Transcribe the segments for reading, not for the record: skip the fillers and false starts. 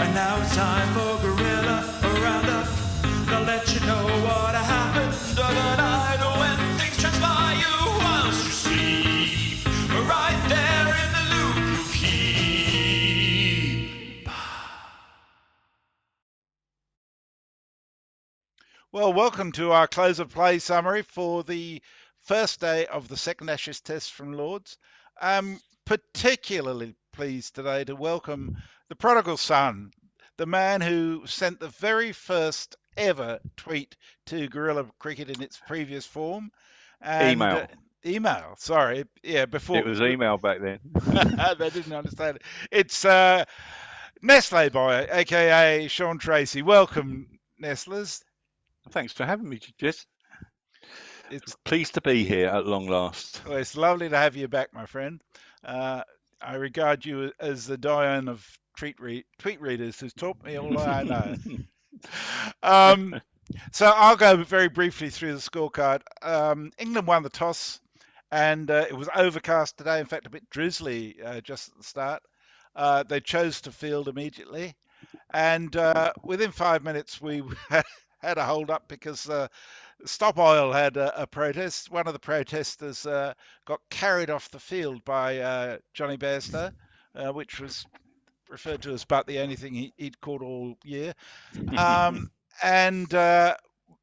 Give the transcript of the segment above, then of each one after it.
And now it's time for Guerilla Roundup. They'll let you know what happened overnight when things transpire you whilst you sleep. Right there in the loop you keep. Well, welcome to our close of play summary for the first day of the second Ashes Test from Lords. I'm particularly pleased today to welcome the prodigal son, the man who sent the very first ever tweet to Guerilla Cricket in its previous form. And email, sorry. Yeah, before It was email back then. they didn't understand it. It's Nestle Boy, aka Sean Tracy. Welcome, Nestlers. Thanks for having me, Jess. It's Pleased to be here at long last. Well, it's lovely to have you back, my friend. Uh, I regard you as the Diane of tweet readers who's taught me all I know. So I'll go very briefly through the scorecard. England won the toss, and it was overcast today. In fact, a bit drizzly just at the start. They chose to field immediately, and within 5 minutes we had a hold up because Stop Oil had a protest. One of the protesters got carried off the field by Johnny Bairstow, which was referred to as about the only thing he'd caught all year. And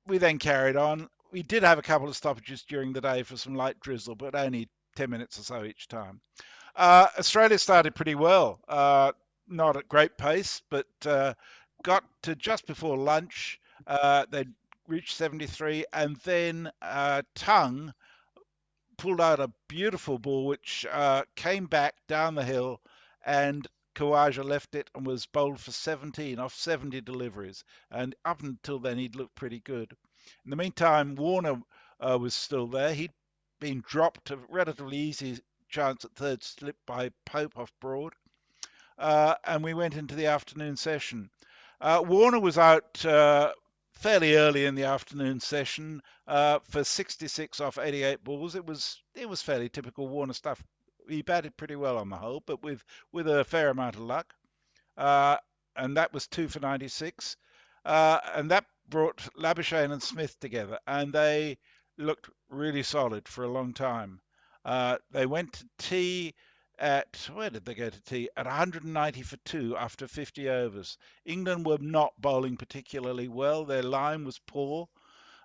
we then carried on. We did have a couple of stoppages during the day for some light drizzle, but only 10 minutes or so each time. Australia started pretty well, not at great pace, but got to just before lunch. They'd reached 73, and then Tongue pulled out a beautiful ball which came back down the hill, and Khawaja left it and was bowled for 17 off 70 deliveries. And up until then, he'd looked pretty good. In the meantime, Warner was still there. He'd been dropped a relatively easy chance at third slip by Pope off Broad. And we went into the afternoon session. Warner was out fairly early in the afternoon session for 66 off 88 balls. It was fairly typical Warner stuff. He batted pretty well on the whole, but with a fair amount of luck. And that was 2 for 96. And that brought Labuschagne and Smith together, and they looked really solid for a long time. They went to tea where did they go to tea? At 190 for 2 after 50 overs. England were not bowling particularly well. Their line was poor,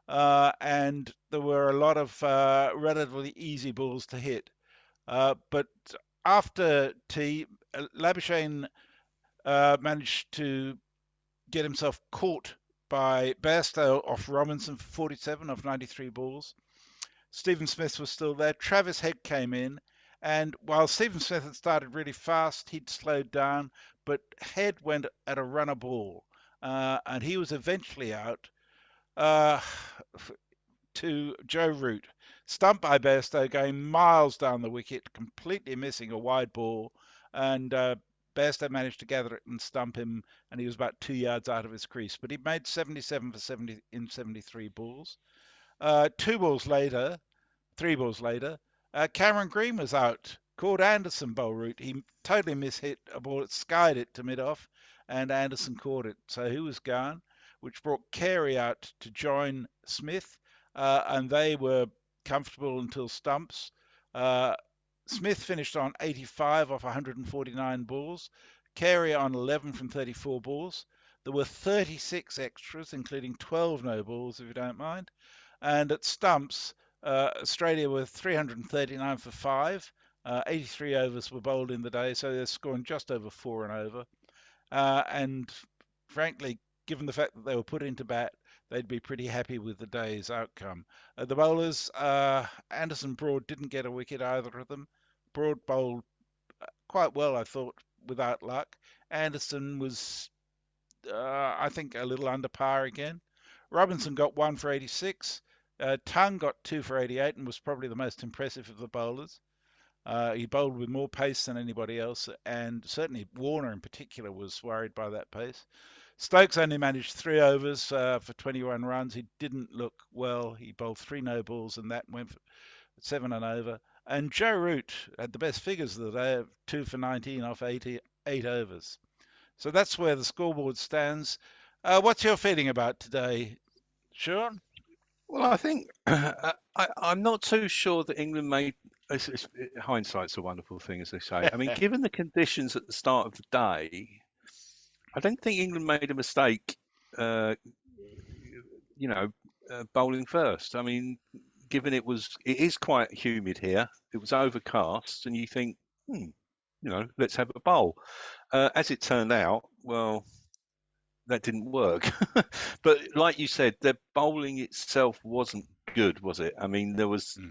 and there were a lot of relatively easy balls to hit. But after tea, Labuschagne managed to get himself caught by Bairstow off Robinson for 47 off 93 balls. Stephen Smith was still there. Travis Head came in, and while Stephen Smith had started really fast, he'd slowed down, but Head went at a runner ball, and he was eventually out to Joe Root, stumped by Bairstow going miles down the wicket, completely missing a wide ball, and Bairstow managed to gather it and stump him, and he was about 2 yards out of his crease. But he made 77 for 70 in 73 balls. 3 balls later, Cameron Green was out. Called Anderson bowl route. He totally mishit a ball that skied it to mid-off, and Anderson caught it. So he was gone, which brought Carey out to join Smith, and they were comfortable until stumps. Smith finished on 85 off 149 balls. Carey on 11 from 34 balls. There were 36 extras, including 12 no balls, if you don't mind. And at stumps, Australia were 339 for 5. 83 overs were bowled in the day, so they're scoring just over 4 and over. And frankly, given the fact that they were put into bat, they'd be pretty happy with the day's outcome. The bowlers, Anderson, Broad didn't get a wicket, either of them. Broad bowled quite well, I thought, without luck. Anderson was, I think, a little under par again. Robinson got 1 for 86. Tongue got 2 for 88 and was probably the most impressive of the bowlers. He bowled with more pace than anybody else, and certainly Warner in particular was worried by that pace. Stokes only managed 3 overs for 21 runs. He didn't look well. He bowled 3 no balls, and that went for 7 and over. And Joe Root had the best figures of the day, 2 for 19 off 8 overs. So that's where the scoreboard stands. What's your feeling about today, Sean? Well, I think I'm not too sure that England made. Hindsight's a wonderful thing, as they say. I mean, given the conditions at the start of the day, I don't think England made a mistake. Uh, you know, bowling first. I mean, given it is quite humid here. It was overcast, and you think, let's have a bowl. As it turned out, well, that didn't work. But like you said, the bowling itself wasn't good, was it? I mean,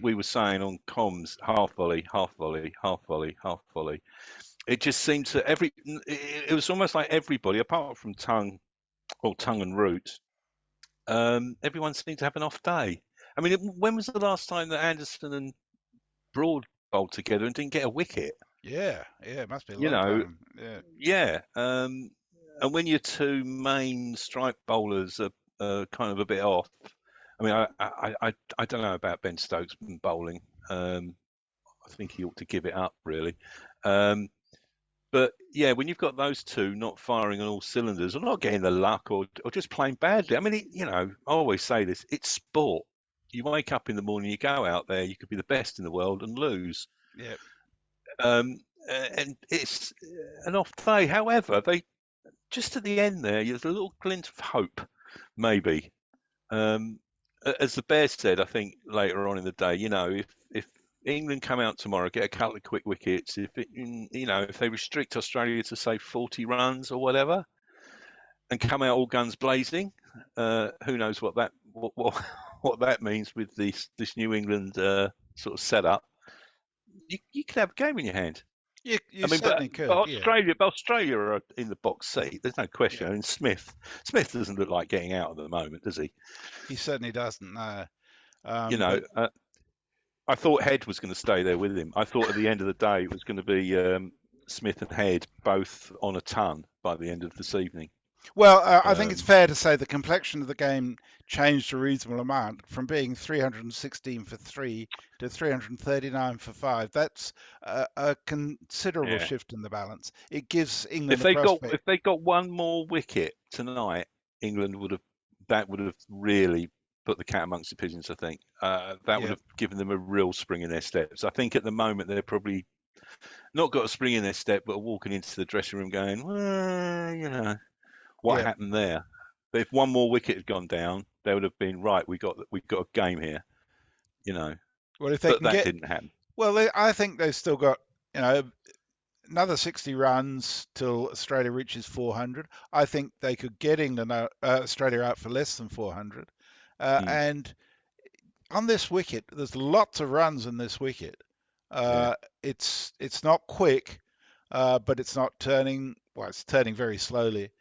we were saying on comms, half volley, half volley, half volley, half volley. It just seemed to it was almost like everybody, apart from tongue and root, everyone seemed to have an off day. I mean, when was the last time that Anderson and Broad bowled together and didn't get a wicket? Yeah, it must be a You long know, time. Yeah, yeah. And when your two main strike bowlers are kind of a bit off, I mean, I don't know about Ben Stokes bowling. I think he ought to give it up, really. But yeah, when you've got those two not firing on all cylinders, or not getting the luck, or just playing badly. I mean, I always say this: it's sport. You wake up in the morning, you go out there, you could be the best in the world and lose. yeah, And it's an off day. However, they just at the end there's a little glint of hope, maybe. As the Bears said, I think later on in the day, if England come out tomorrow, get a couple of quick wickets, if they restrict Australia to say 40 runs or whatever, and come out all guns blazing, who knows what that means with this New England sort of setup. You could have a game in your hand. you I mean, certainly but could. Yeah, Australia are in the box seat. There's no question. yeah. I mean, Smith doesn't look like getting out at the moment, does he? He certainly doesn't. No. You know, But I thought Head was going to stay there with him. I thought at the end of the day it was going to be Smith and Head both on a ton by the end of this evening. well, I think it's fair to say the complexion of the game changed a reasonable amount from being 316 for 3 to 339 for 5. That's a considerable Yeah. shift in the balance. It gives England If a they got prospect. if they got one more wicket tonight, England would have really put the cat amongst the pigeons. I think that would Yeah, have given them a real spring in their steps. I think at the moment they're probably not got a spring in their step, but are walking into the dressing room going, well, what yeah. happened there? But if one more wicket had gone down, they would have been right. We got a game here, you know. Well, if they But can that get, didn't happen. well, I think they've still got, you know, another 60 runs till Australia reaches 400. I think they could get England out, Australia out for less than 400. Mm, And on this wicket, there's lots of runs in this wicket. yeah, It's not quick, but it's not turning. Well, it's turning very slowly.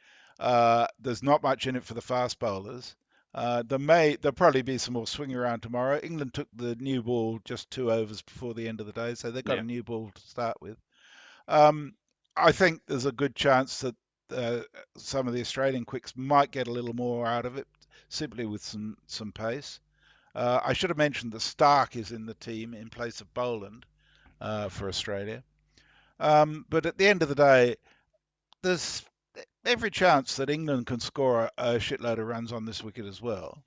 There's not much in it for the fast bowlers. There'll probably be some more swing around tomorrow. England took the new ball just 2 overs before the end of the day, so they've got yeah. a new ball to start with. I think there's a good chance that some of the Australian quicks might get a little more out of it, simply with some pace. I should have mentioned that Stark is in the team in place of Boland for Australia. But at the end of the day, there's every chance that England can score a shitload of runs on this wicket as well.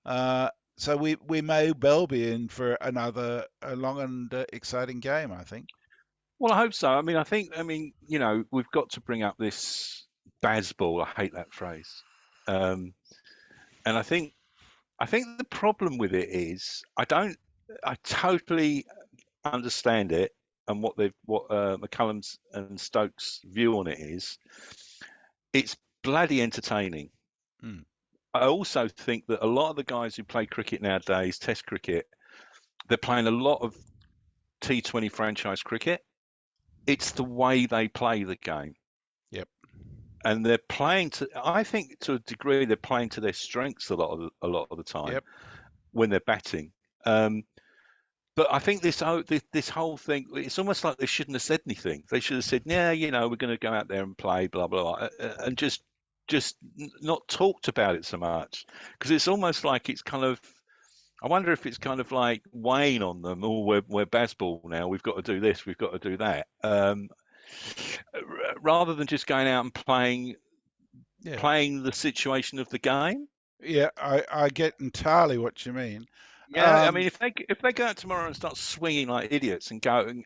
So we may well be in for another long and exciting game, I think. Well, I hope so. We've got to bring up this Bazball. I hate that phrase. And I think the problem with it is I totally understand it and what McCullum's and Stokes' view on it is. It's bloody entertaining. Mm. I also think that a lot of the guys who play cricket nowadays, Test cricket, they're playing a lot of T20 franchise cricket. It's the way they play the game. Yep. And they're I think to a degree, they're playing to their strengths a lot of the time Yep. when they're batting. But I think this whole thing, it's almost like they shouldn't have said anything. They should have said, yeah, we're going to go out there and play, blah, blah, blah, and just not talked about it so much. Because it's almost like it's kind of, I wonder if it's kind of like weighing on them, we're Bazball now, we've got to do this, we've got to do that. rather than just going out and playing Yeah. playing the situation of the game. Yeah, I get entirely what you mean. Yeah, I mean, if they go out tomorrow and start swinging like idiots and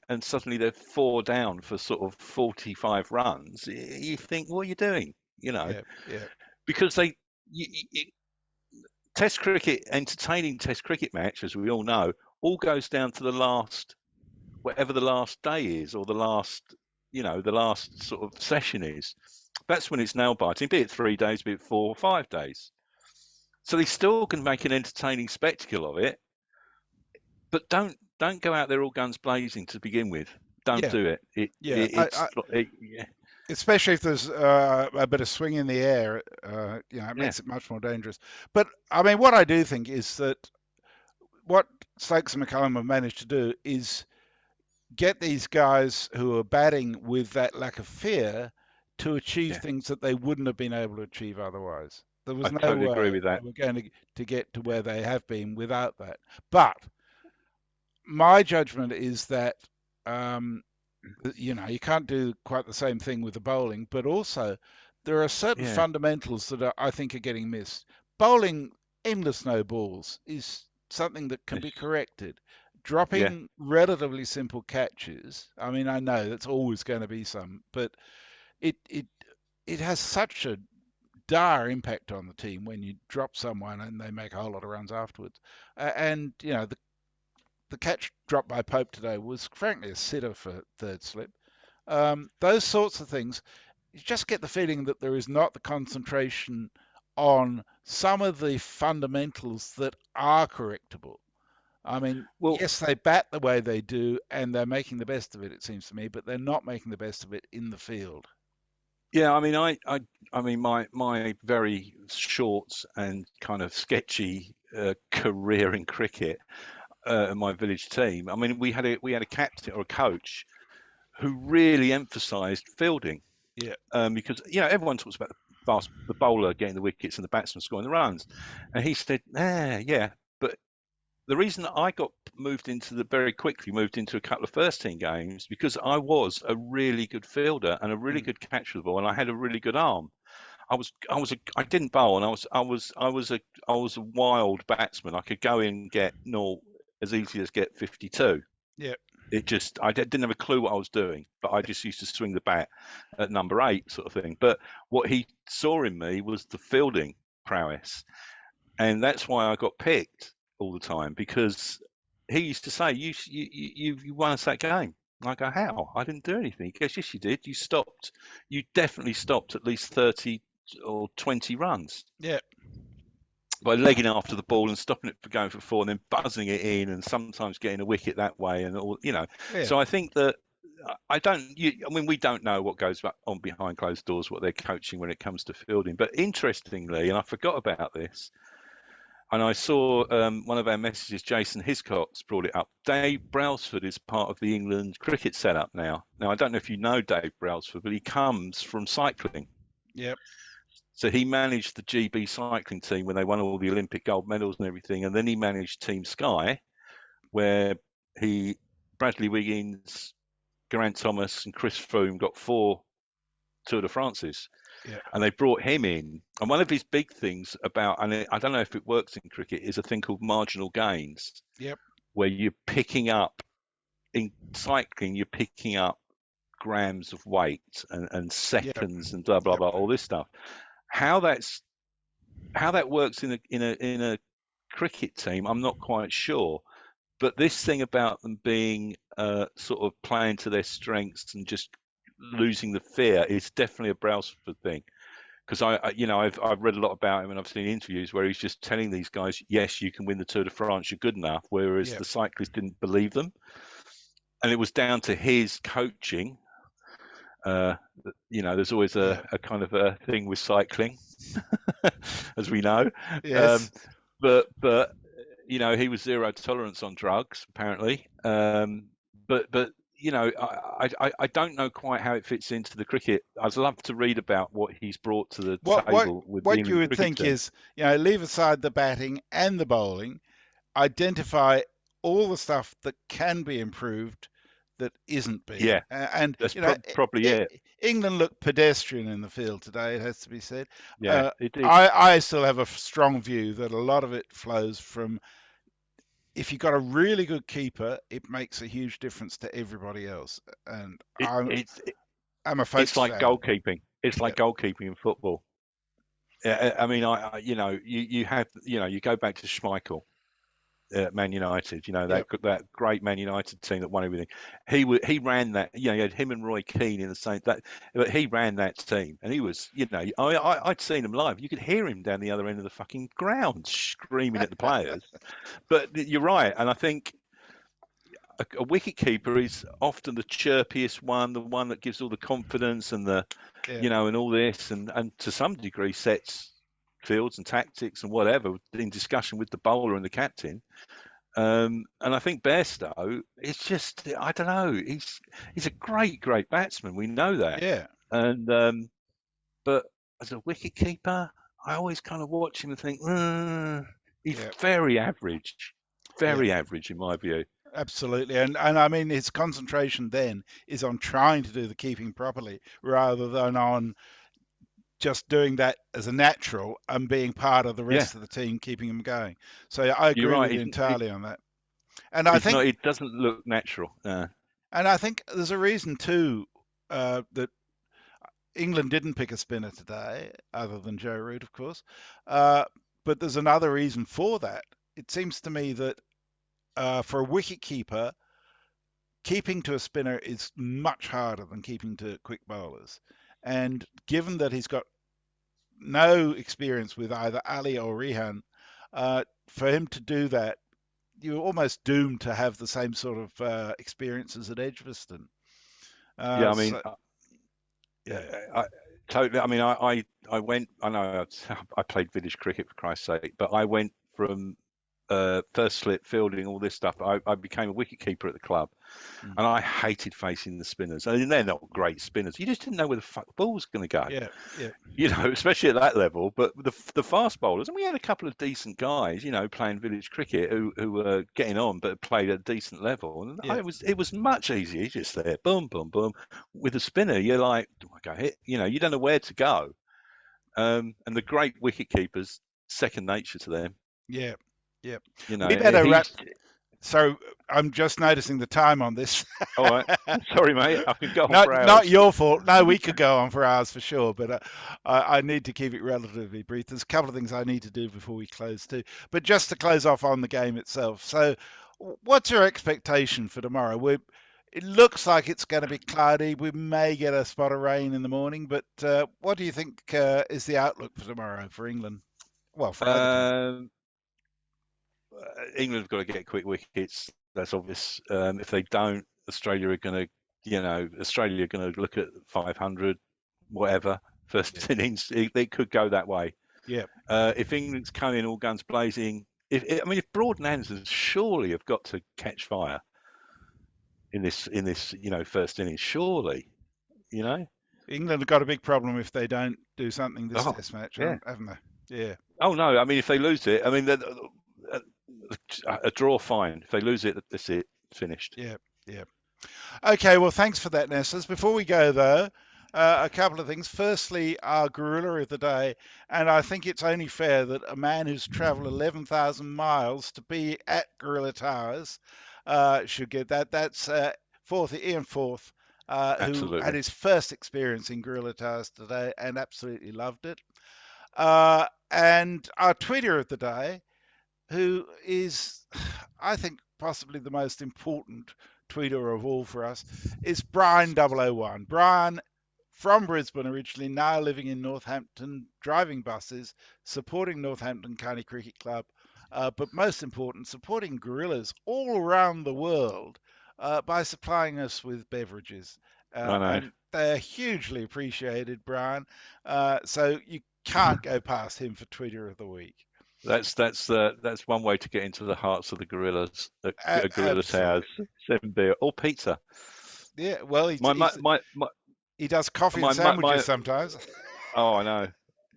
and suddenly they're 4 down for sort of 45 runs, you think, what are you doing? You know, Yeah, yeah, because Test cricket, entertaining Test cricket match, as we all know, all goes down to the last, whatever the last day is, or the last, the last sort of session is. That's when it's nail biting, be it 3 days, be it 4 or 5 days. So they still can make an entertaining spectacle of it, but don't go out there all guns blazing to begin with. Don't yeah, do it. yeah. Yeah, Especially if there's a bit of swing in the air, it yeah, makes it much more dangerous. But I mean, what I do think is that what Stokes and McCullum have managed to do is get these guys who are batting with that lack of fear to achieve yeah. things that they wouldn't have been able to achieve otherwise. There I was no totally agree way with they that. were going to get to where they have been without that. But my judgment is that um, you can't do quite the same thing with the bowling, but also there are certain Yeah, fundamentals that I think are getting missed. Bowling endless no balls is something that can be it's- corrected. yeah. Dropping relatively simple catches, I mean, I know that's always going to be some, but it it it has such a dire impact on the team when you drop someone and they make a whole lot of runs afterwards. And the catch dropped by Pope today was frankly a sitter for third slip. Those sorts of things, you just get the feeling that there is not the concentration on some of the fundamentals that are correctable. I mean, Well, yes, they bat the way they do, and they're making the best of it, it seems to me, but they're not making the best of it in the field. yeah. I mean, I mean, my very short and kind of sketchy career in cricket and my village team. I mean, we had a captain or a coach who really emphasised fielding, Yeah, because everyone talks about the bowler getting the wickets and the batsman scoring the runs, and he said, yeah, but the reason that I got very quickly moved into a couple of first team games because I was a really good fielder and a really mm, good catcher of the ball, and I had a really good arm. I didn't bowl, and I was a wild batsman. I could go in and get no as easy as get 52. yeah, I didn't have a clue what I was doing, but I just used to swing the bat at number 8 sort of thing. But what he saw in me was the fielding prowess, and that's why I got picked all the time, because he used to say, you won us that game. I go, how? I didn't do anything. He goes, yes, you did. You definitely stopped at least 30 or 20 runs yeah, by legging after the ball and stopping it for going for 4 and then buzzing it in and sometimes getting a wicket that way and all. yeah, So I think that I mean, we don't know what goes on behind closed doors, what they're coaching when it comes to fielding. But interestingly, and I forgot about this, and I saw one of our messages, Jason Hiscox, brought it up. Dave Brailsford is part of the England cricket setup now. Now, I don't know if you know Dave Brailsford, but he comes from cycling. yeah, So he managed the GB cycling team when they won all the Olympic gold medals and everything. And then he managed Team Sky, where Bradley Wiggins, Geraint Thomas, and Chris Froome got 4 Tour de France's. yeah, And they brought him in. And one of his big things about, and I don't know if it works in cricket, is a thing called marginal gains, yep, where you're picking up, in cycling, you're picking up grams of weight and yep, seconds and blah, blah, yep, blah, all this stuff. How that works in a cricket team, I'm not quite sure. But this thing about them being sort of playing to their strengths and just losing the fear is definitely a Brailsford thing. Because I've read a lot about him and I've seen interviews where he's just telling these guys, yes, you can win the Tour de France, you're good enough, whereas yep, the cyclists didn't believe them, and it was down to his coaching. Uh, there's always yeah, a kind of a thing with cycling, as we know. Um, yes, but he was zero tolerance on drugs apparently. But I don't know quite how it fits into the cricket. I'd love to read about what he's brought to the What what table with the what you England would cricket think team. is, leave aside the batting and the bowling, identify all the stuff that can be improved that isn't being. Yeah, And that's you know, probably it. England looked pedestrian in the field today. It has to be said. Yeah, it did. I still have a strong view that a lot of it flows from, if you've got a really good keeper, it makes a huge difference to everybody else. And It, it's I'm a it's Folkes like fan. goalkeeping. It's Yeah, like goalkeeping in football. I mean, you have, you go back to Schmeichel at Man United. yeah, That great Man United team that won everything. He ran that. You had him and Roy Keane in the same that, but he ran that team, and he was, I'd seen him live. You could hear him down the other end of the fucking ground screaming at the players. But you're right, and I think a wicket keeper is often the chirpiest one, the one that gives all the confidence and yeah, and all this, and to some degree sets fields and tactics and whatever in discussion with the bowler and the captain. And I think Bairstow, it's just, I don't know, he's a great batsman. We know that. yeah, And but as a wicket keeper, I always kind of watch him and think, he's yeah, very average, yeah. very average in my view. Absolutely, and I mean his concentration then is on trying to do the keeping properly rather than on just doing that as a natural and being part of the Yeah, rest of the team keeping them going. So I you're agree with right. you It, entirely on that. And I it's think not. It doesn't look natural. there's a reason too that England didn't pick a spinner today, other than Joe Root, of course. Uh, but there's another reason for that. It seems to me that for a wicket keeper, keeping to a spinner is much harder than keeping to quick bowlers. And given that he's got no experience with either Ali or Rehan, for him to do that, you're almost doomed to have the same sort of experiences at Edgbaston. Yeah, I mean, So, yeah, totally. I mean, I went. I know I played village cricket for Christ's sake, but I went from first slip fielding, all this stuff. I became a wicket keeper at the club, mm, and I hated facing the spinners. I mean, they're not great spinners. You just didn't know where the fuck the ball was going to go. yeah, yeah, Especially at that level. But the fast bowlers, and we had a couple of decent guys, playing village cricket who were getting on, but played at a decent level. And yeah, it was much easier. You're just there, boom, boom, boom. With a spinner, you're like, do I go hit? You don't know where to go. And the great wicket keepers, second nature to them. yeah, yeah. You We know, better wrap. he's So I'm just noticing the time on this. all right. Sorry, mate. I can go on for Not hours. your fault. No, we could go on for hours for sure, but I need to keep it relatively brief. There's a couple of things I need to do before we close too. But just to close off on the game itself. So, what's your expectation for tomorrow? It looks like it's going to be cloudy. We may get a spot of rain in the morning, but what do you think is the outlook for tomorrow for England? Well, for either team. England have got to get quick wickets. That's obvious. If they don't, Australia are going to look at 500, whatever, first innings. It could go that way. Yeah, If England's coming all guns blazing, if Broad and Anderson surely have got to catch fire in this first innings, surely, England have got a big problem if they don't do something this Oh, Test match, yeah. haven't they? Yeah. Oh no, I mean if they lose it, a draw fine. If they lose it, that's it, finished. Yeah, yeah. Okay, well, thanks for that, Nestlers. Before we go, though, a couple of things. Firstly, our Guerilla of the day, and I think it's only fair that a man who's travelled 11,000 miles to be at Guerilla Towers should get that. That's Ian Forth, who had Absolutely. his first experience in Guerilla Towers today and absolutely loved it. And our tweeter of the day, who is, I think, possibly the most important tweeter of all for us, is Brian001. Brian, from Brisbane originally, now living in Northampton, driving buses, supporting Northampton County Cricket Club, but most important, supporting Guerillas all around the world by supplying us with beverages. I know. And they're hugely appreciated, Brian. So you can't go past him for Tweeter of the Week. That's one way to get into the hearts of the Guerillas at Guerilla Towers. Absolutely. Send beer or pizza. Yeah, well, he does coffee and sandwiches sometimes. Oh, I know.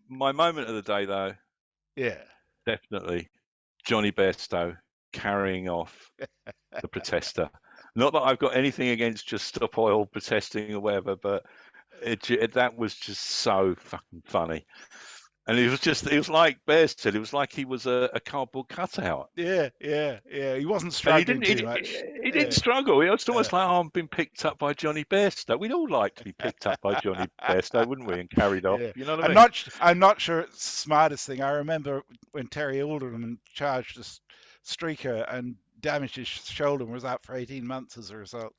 My moment of the day, though, Yeah. definitely Johnny Bairstow carrying off the protester. Not that I've got anything against just stop oil protesting or whatever, but that was just so fucking funny. And it was like Bear said, it was like he was a cardboard cutout. Yeah. He wasn't And struggling too much. he didn't struggle. It was almost like, oh, I'm being picked up by Johnny Bairstow. We'd all like to be picked up by Johnny Bairstow, wouldn't we? And carried off. Yeah. You know what I mean? I'm not sure it's the smartest thing. I remember when Terry Alderman charged a streaker and damaged his shoulder and was out for 18 months as a result.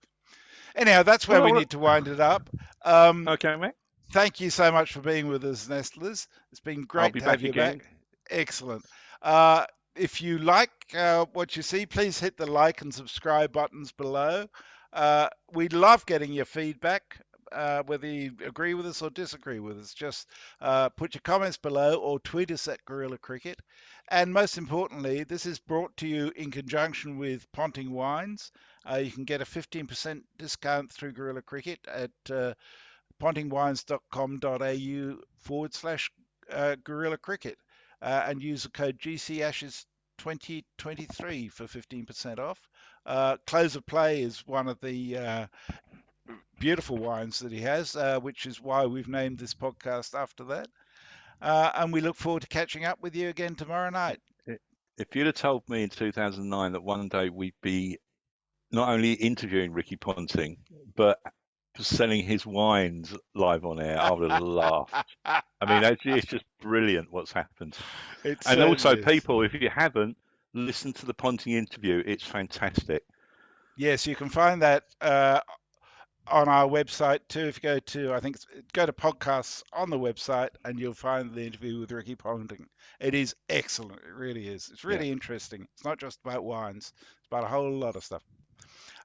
Anyhow, that's where we need to wind it up. Okay, mate. Thank you so much for being with us, Nestlers. It's been great to have you back. Excellent. If you like what you see, please hit the like and subscribe buttons below. We love getting your feedback, whether you agree with us or disagree with us. Just put your comments below or tweet us at Guerilla Cricket. And most importantly, this is brought to you in conjunction with Ponting Wines. You can get a 15% discount through Guerilla Cricket at pontingwines.com.au/Guerilla Cricket and use the code GCAshes2023 for 15% off. Close of Play is one of the beautiful wines that he has, which is why we've named this podcast after that. And we look forward to catching up with you again tomorrow night. If you'd have told me in 2009 that one day we'd be not only interviewing Ricky Ponting, but selling his wines live on air, I would have laughed. I mean, it's just brilliant what's happened. And also, people, if you haven't, listen to the Ponting interview. It's fantastic. Yes, you can find that on our website too. If you go to podcasts on the website and you'll find the interview with Ricky Ponting. It is excellent. It really is. It's really interesting. It's not just about wines. It's about a whole lot of stuff.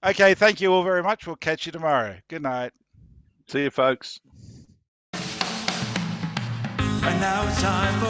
Okay, thank you all very much. We'll catch you tomorrow. Good night. See you, folks. And now it's time for